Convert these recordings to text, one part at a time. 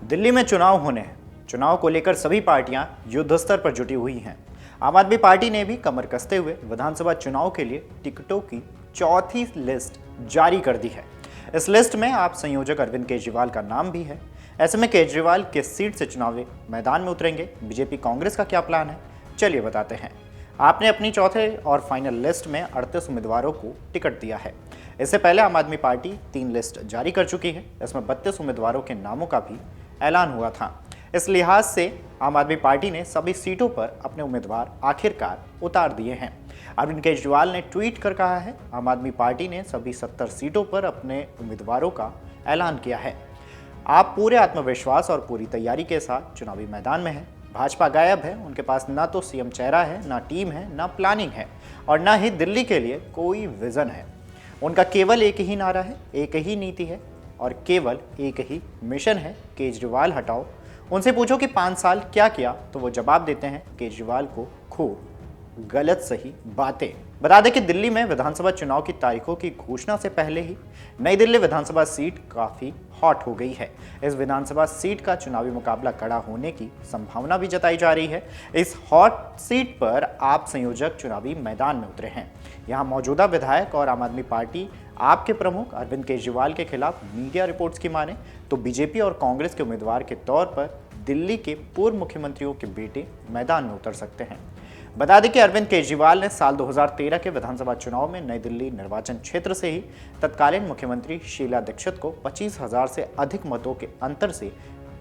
दिल्ली में चुनाव होने हैं। चुनाव को लेकर सभी पार्टियां युद्ध स्तर पर जुटी हुई हैं। आम आदमी पार्टी ने भी कमर कसते हुए विधानसभा चुनाव के लिए टिकटों की चौथी लिस्ट जारी कर दी है। इस लिस्ट में आप संयोजक अरविंद केजरीवाल का नाम भी है। ऐसे में केजरीवाल किस सीट से चुनावी मैदान में उतरेंगे, बीजेपी कांग्रेस का क्या प्लान है, चलिए बताते हैं। आपने अपनी चौथे और फाइनल लिस्ट में 38 उम्मीदवारों को टिकट दिया है। इससे पहले आम आदमी पार्टी 3 लिस्ट जारी कर चुकी है। इसमें 32 उम्मीदवारों के नामों का भी ऐलान हुआ था। इस लिहाज से आम आदमी पार्टी ने सभी सीटों पर अपने उम्मीदवार आखिरकार उतार दिए हैं। अरविंद केजरीवाल ने ट्वीट कर कहा है, आम आदमी पार्टी ने सभी 70 सीटों पर अपने उम्मीदवारों का ऐलान किया है। आप पूरे आत्मविश्वास और पूरी तैयारी के साथ चुनावी मैदान में हैं। भाजपा गायब है, उनके पास ना तो सीएम चेहरा है, ना टीम है, ना प्लानिंग है और ना ही दिल्ली के लिए कोई विजन है। उनका केवल एक ही नारा है, एक ही नीति है और केवल एक ही मिशन है, केजरीवाल हटाओ। उनसे पूछो कि 5 साल क्या किया, तो वो जवाब देते हैं केजरीवाल को खूब गलत सही बातें। बता दें कि दिल्ली में विधानसभा चुनाव की तारीखों की घोषणा से पहले ही नई दिल्ली विधानसभा सीट काफी हॉट हो गई है। इस विधानसभा सीट का चुनावी मुकाबला कड़ा होने की संभावना भी जताई जा रही है। इस हॉट सीट पर आप संयोजक चुनावी मैदान में उतरे हैं। यहाँ मौजूदा विधायक और आम आदमी पार्टी आपके प्रमुख अरविंद केजरीवाल के खिलाफ मीडिया रिपोर्ट्स की माने तो बीजेपी और कांग्रेस के उम्मीदवार के तौर पर दिल्ली के पूर्व मुख्यमंत्रियों के बेटे मैदान में उतर सकते हैं। बता दें कि अरविंद केजरीवाल ने साल 2013 के विधानसभा चुनाव में नई दिल्ली निर्वाचन क्षेत्र से ही तत्कालीन मुख्यमंत्री शीला दीक्षित को 25,000 से अधिक मतों के अंतर से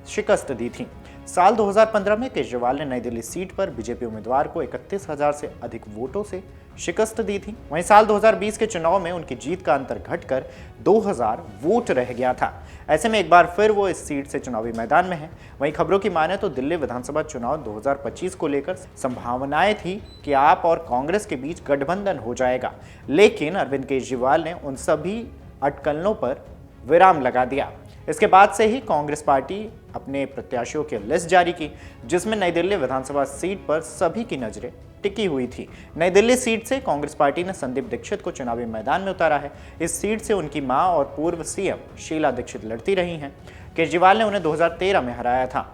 शिकस्त दी थी। साल 2015 में केजरीवाल ने नई दिल्ली सीट पर बीजेपी उम्मीदवार को 31,000 से अधिक वोटों से शिकस्त दी थी। वहीं साल 2020 के चुनाव में उनकी जीत का अंतर घटकर 2,000 वोट रह गया था। ऐसे में एक बार फिर वो इस सीट से चुनावी मैदान में है। वहीं खबरों की माने तो दिल्ली विधानसभा चुनाव 2025 को लेकर संभावनाएं थी कि आप और कांग्रेस के बीच गठबंधन हो जाएगा, लेकिन अरविंद केजरीवाल ने उन सभी अटकलों पर विराम लगा दिया। इसके बाद से ही कांग्रेस पार्टी अपने प्रत्याशियों की लिस्ट जारी की, जिसमें नई दिल्ली विधानसभा सीट पर सभी की नजरें टिकी हुई थी। नई दिल्ली सीट से कांग्रेस पार्टी ने संदीप दीक्षित को चुनावी मैदान में उतारा है। इस सीट से उनकी मां और पूर्व सीएम शीला दीक्षित लड़ती रही हैं। केजरीवाल ने उन्हें 2013 में हराया था।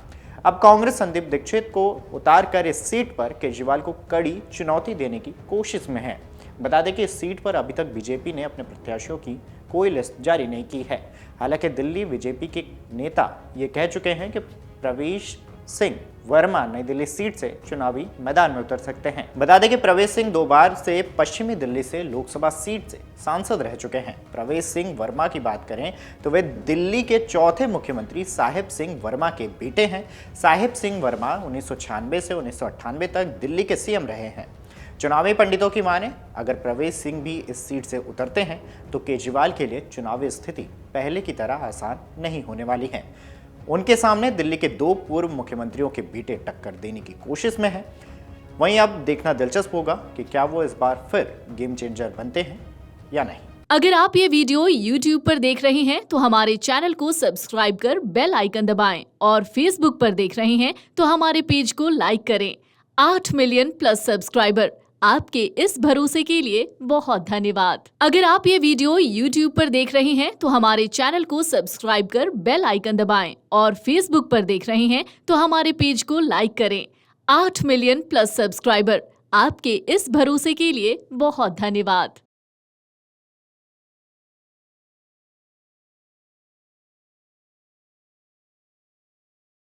अब कांग्रेस संदीप दीक्षित को उतार कर इस सीट पर केजरीवाल को कड़ी चुनौती देने की कोशिश में है। बता दें कि इस सीट पर अभी तक बीजेपी ने अपने प्रत्याशियों की कोई लिस्ट जारी नहीं की है। हालांकि दिल्ली बीजेपी के नेता ये कह चुके हैं कि प्रवेश सिंह वर्मा नई दिल्ली सीट से चुनावी मैदान में उतर सकते हैं। बता दें कि प्रवेश सिंह 2 बार से पश्चिमी दिल्ली से लोकसभा सीट से सांसद रह चुके हैं। प्रवेश सिंह वर्मा की बात करें तो वे दिल्ली के चौथे मुख्यमंत्री साहिब सिंह वर्मा के बेटे हैं। साहिब सिंह वर्मा 1996 से 1998 तक दिल्ली के सीएम रहे हैं। चुनावी पंडितों की माने अगर प्रवेश सिंह भी इस सीट से उतरते हैं तो केजरीवाल के लिए चुनावी स्थिति पहले की तरह आसान नहीं होने वाली है। उनके सामने दिल्ली के 2 पूर्व मुख्यमंत्रियों के बेटे टक्कर देने की कोशिश में हैं। वहीं अब देखना दिलचस्प होगा कि क्या वो इस बार फिर गेम चेंजर बनते हैं या नहीं। अगर आप ये वीडियो YouTube पर देख रहे हैं तो हमारे चैनल को सब्सक्राइब कर बेल आइकन दबाएं और Facebook पर देख रहे हैं तो हमारे पेज को लाइक करें। 8 मिलियन प्लस सब्सक्राइबर, आपके इस भरोसे के लिए बहुत धन्यवाद। अगर आप ये वीडियो YouTube पर देख रहे हैं तो हमारे चैनल को सब्सक्राइब कर बेल आइकन दबाएं और Facebook पर देख रहे हैं तो हमारे पेज को लाइक करें। 8 मिलियन प्लस सब्सक्राइबर, आपके इस भरोसे के लिए बहुत धन्यवाद।